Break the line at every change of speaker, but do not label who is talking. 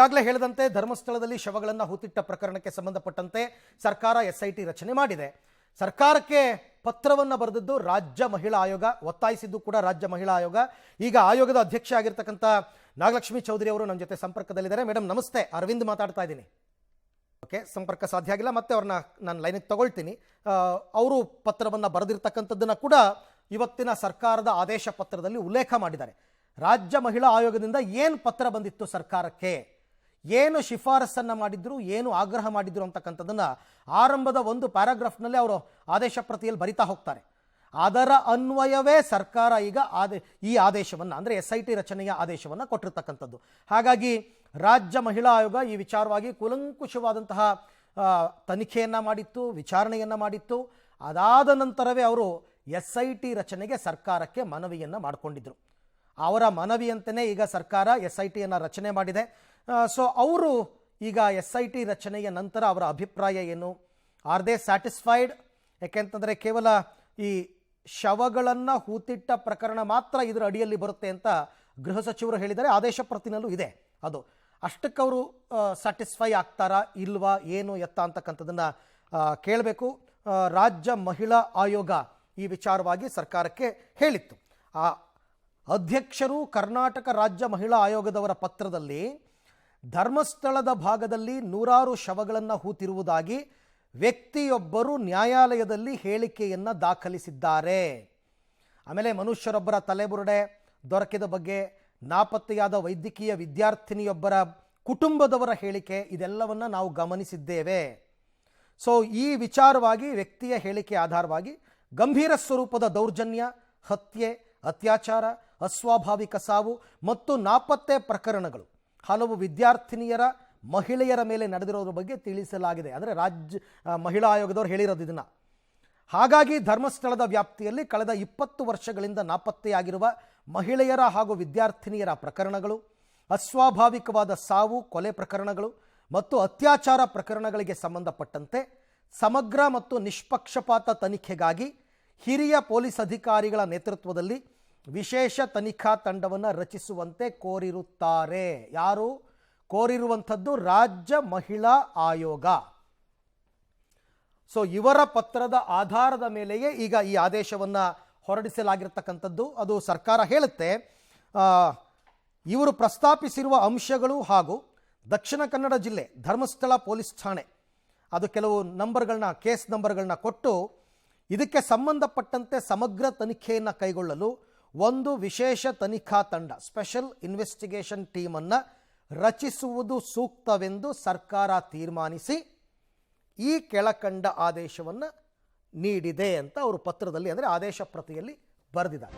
ಈಗಾಗಲೇ ಹೇಳಿದಂತೆ ಧರ್ಮಸ್ಥಳದಲ್ಲಿ ಶವಗಳನ್ನು ಹೂತಿಟ್ಟ ಪ್ರಕರಣಕ್ಕೆ ಸಂಬಂಧಪಟ್ಟಂತೆ ಸರ್ಕಾರ ಎಸ್ಐಟಿ ರಚನೆ ಮಾಡಿದೆ. ಸರ್ಕಾರಕ್ಕೆ ಪತ್ರವನ್ನು ಬರೆದಿದ್ದು ರಾಜ್ಯ ಮಹಿಳಾ ಆಯೋಗ, ಒತ್ತಾಯಿಸಿದ್ದು ಕೂಡ ರಾಜ್ಯ ಮಹಿಳಾ ಆಯೋಗ. ಈಗ ಆಯೋಗದ ಅಧ್ಯಕ್ಷ ಆಗಿರ್ತಕ್ಕಂಥ ನಾಗಲಕ್ಷ್ಮಿ ಚೌಧರಿ ಅವರು ನಮ್ಮ ಜೊತೆ ಸಂಪರ್ಕದಲ್ಲಿದ್ದಾರೆ. ಮೇಡಮ್ ನಮಸ್ತೆ, ಅರವಿಂದ್ ಮಾತಾಡ್ತಾ ಇದ್ದೀನಿ. ಓಕೆ, ಸಂಪರ್ಕ ಸಾಧ್ಯ ಆಗಿಲ್ಲ, ಮತ್ತೆ ಅವ್ರನ್ನ ನಾನು ಲೈನಿಗೆ ತಗೊಳ್ತೀನಿ. ಅವರು ಪತ್ರವನ್ನು ಬರೆದಿರ್ತಕ್ಕಂಥದ್ದನ್ನು ಕೂಡ ಇವತ್ತಿನ ಸರ್ಕಾರದ ಆದೇಶ ಪತ್ರದಲ್ಲಿ ಉಲ್ಲೇಖ ಮಾಡಿದ್ದಾರೆ. ರಾಜ್ಯ ಮಹಿಳಾ ಆಯೋಗದಿಂದ ಏನು ಪತ್ರ ಬಂದಿತ್ತು ಸರ್ಕಾರಕ್ಕೆ, ಏನು ಶಿಫಾರಸನ್ನು ಮಾಡಿದ್ರು, ಏನು ಆಗ್ರಹ ಮಾಡಿದ್ರು ಅಂತಕ್ಕಂಥದ್ದನ್ನು ಆರಂಭದ ಒಂದು ಪ್ಯಾರಾಗ್ರಾಫ್ನಲ್ಲಿ ಅವರು ಆದೇಶ ಪ್ರತಿಯಲ್ಲಿ ಬರಿತಾ ಹೋಗ್ತಾರೆ. ಅದರ ಅನ್ವಯವೇ ಸರ್ಕಾರ ಈಗ ಈ ಆದೇಶವನ್ನು ಅಂದರೆ SIT ರಚನೆಯ ಆದೇಶವನ್ನು ಕೊಟ್ಟಿರ್ತಕ್ಕಂಥದ್ದು. ಹಾಗಾಗಿ ರಾಜ್ಯ ಮಹಿಳಾ ಆಯೋಗ ಈ ವಿಚಾರವಾಗಿ ಕೂಲಂಕುಷವಾದಂತಹ ತನಿಖೆಯನ್ನು ಮಾಡಿತ್ತು, ವಿಚಾರಣೆಯನ್ನು ಮಾಡಿತ್ತು. ಅದಾದ ನಂತರವೇ ಅವರು SIT ರಚನೆಗೆ ಸರ್ಕಾರಕ್ಕೆ ಮನವಿಯನ್ನು ಮಾಡಿಕೊಂಡಿದ್ರು. ಅವರ ಮನವಿಯಂತೆಯೇ ಈಗ ಸರ್ಕಾರ SITಯನ್ನು ರಚನೆ ಮಾಡಿದೆ. ಸೊ ಅವರು ಈಗ SIT ರಚನೆಯ ನಂತರ ಅವರ ಅಭಿಪ್ರಾಯ ಏನು, ಆರ್ ದೇ ಸ್ಯಾಟಿಸ್ಫೈಡ್? ಯಾಕೆಂತಂದರೆ ಕೇವಲ ಈ ಶವಗಳನ್ನು ಹೂತಿಟ್ಟ ಪ್ರಕರಣ ಮಾತ್ರ ಇದರ ಅಡಿಯಲ್ಲಿ ಬರುತ್ತೆ ಅಂತ ಗೃಹ ಸಚಿವರು ಹೇಳಿದ್ದಾರೆ. ಆದೇಶ ಪ್ರತಿನಲ್ಲೂ ಇದೆ ಅದು. ಅಷ್ಟಕ್ಕವರು ಸ್ಯಾಟಿಸ್ಫೈ ಆಗ್ತಾರಾ ಇಲ್ವಾ, ಏನು ಎತ್ತ ಅಂತಕ್ಕಂಥದ್ದನ್ನು ಕೇಳಬೇಕು. ರಾಜ್ಯ ಮಹಿಳಾ ಆಯೋಗ ಈ ವಿಚಾರವಾಗಿ ಸರ್ಕಾರಕ್ಕೆ ಹೇಳಿತ್ತು. ಅಧ್ಯಕ್ಷರು ಕರ್ನಾಟಕ ರಾಜ್ಯ ಮಹಿಳಾ ಆಯೋಗದವರ ಪತ್ರದಲ್ಲಿ ಧರ್ಮಸ್ಥಳದ ಭಾಗದಲ್ಲಿ ನೂರಾರು ಶವಗಳನ್ನು ಹೂತಿರುವುದಾಗಿ ವ್ಯಕ್ತಿಯೊಬ್ಬರು ನ್ಯಾಯಾಲಯದಲ್ಲಿ ಹೇಳಿಕೆಯನ್ನು ದಾಖಲಿಸಿದ್ದಾರೆ. ಆಮೇಲೆ ಮನುಷ್ಯರೊಬ್ಬರ ತಲೆಬುರುಡೆ ದೊರಕಿದ ಬಗ್ಗೆ, ನಾಪತ್ತೆಯಾದ ವೈದ್ಯಕೀಯ ವಿದ್ಯಾರ್ಥಿನಿಯೊಬ್ಬರ ಕುಟುಂಬದವರ ಹೇಳಿಕೆ, ಇದೆಲ್ಲವನ್ನು ನಾವು ಗಮನಿಸಿದ್ದೇವೆ. ಸೊ ಈ ವಿಚಾರವಾಗಿ ವ್ಯಕ್ತಿಯ ಹೇಳಿಕೆ ಆಧಾರವಾಗಿ ಗಂಭೀರ ಸ್ವರೂಪದ ದೌರ್ಜನ್ಯ, ಹತ್ಯೆ, ಅತ್ಯಾಚಾರ, ಅಸ್ವಾಭಾವಿಕ ಸಾವು ಮತ್ತು ನಾಪತ್ತೆ ಪ್ರಕರಣಗಳು ಹಲವು ವಿದ್ಯಾರ್ಥಿನಿಯರ, ಮಹಿಳೆಯರ ಮೇಲೆ ನಡೆದಿರೋದ್ರ ಬಗ್ಗೆ ತಿಳಿಸಲಾಗಿದೆ. ಅಂದರೆ ರಾಜ್ಯ ಮಹಿಳಾ ಆಯೋಗದವರು ಹೇಳಿರೋದು ಇದನ್ನು. ಹಾಗಾಗಿ ಧರ್ಮಸ್ಥಳದ ವ್ಯಾಪ್ತಿಯಲ್ಲಿ ಕಳೆದ 20 ವರ್ಷಗಳಿಂದ ನಾಪತ್ತೆಯಾಗಿರುವ ಮಹಿಳೆಯರ ಹಾಗೂ ವಿದ್ಯಾರ್ಥಿನಿಯರ ಪ್ರಕರಣಗಳು, ಅಸ್ವಾಭಾವಿಕವಾದ ಸಾವು, ಕೊಲೆ ಪ್ರಕರಣಗಳು ಮತ್ತು ಅತ್ಯಾಚಾರ ಪ್ರಕರಣಗಳಿಗೆ ಸಂಬಂಧಪಟ್ಟಂತೆ ಸಮಗ್ರ ಮತ್ತು ನಿಷ್ಪಕ್ಷಪಾತ ತನಿಖೆಗಾಗಿ ಹಿರಿಯ ಪೊಲೀಸ್ ಅಧಿಕಾರಿಗಳ ನೇತೃತ್ವದಲ್ಲಿ ವಿಶೇಷ ತನಿಖಾ ತಂಡವನ್ನು ರಚಿಸುವಂತೆ ಕೋರಿರುತ್ತಾರೆ. ಯಾರು ಕೋರಿರುವಂಥದ್ದು? ರಾಜ್ಯ ಮಹಿಳಾ ಆಯೋಗ. ಸೊ ಇವರ ಪತ್ರದ ಆಧಾರದ ಮೇಲೆಯೇ ಈಗ ಈ ಆದೇಶವನ್ನು ಹೊರಡಿಸಲಾಗಿರ್ತಕ್ಕಂಥದ್ದು. ಅದು ಸರ್ಕಾರ ಹೇಳುತ್ತೆ, ಇವರು ಪ್ರಸ್ತಾಪಿಸಿರುವ ಅಂಶಗಳು ಹಾಗೂ ದಕ್ಷಿಣ ಕನ್ನಡ ಜಿಲ್ಲೆ ಧರ್ಮಸ್ಥಳ ಪೊಲೀಸ್ ಠಾಣೆ ಅದು ಕೆಲವು ನಂಬರ್ಗಳನ್ನ, ಕೇಸ್ ನಂಬರ್ಗಳನ್ನ ಕೊಟ್ಟು ಇದಕ್ಕೆ ಸಂಬಂಧಪಟ್ಟಂತೆ ಸಮಗ್ರ ತನಿಖೆಯನ್ನು ಕೈಗೊಳ್ಳಲು ಒಂದು ವಿಶೇಷ ತನಿಖಾ ತಂಡ, ಸ್ಪೆಷಲ್ ಇನ್ವೆಸ್ಟಿಗೇಷನ್ ಟೀಮನ್ನು ರಚಿಸುವುದು ಸೂಕ್ತವೆಂದು ಸರ್ಕಾರ ತೀರ್ಮಾನಿಸಿ ಈ ಕೆಳಕಂಡ ಆದೇಶವನ್ನು ನೀಡಿದೆ ಅಂತ ಅವರು ಪತ್ರದಲ್ಲಿ, ಅಂದರೆ ಆದೇಶ ಪ್ರತಿಯಲ್ಲಿ ಬರೆದಿದ್ದಾರೆ.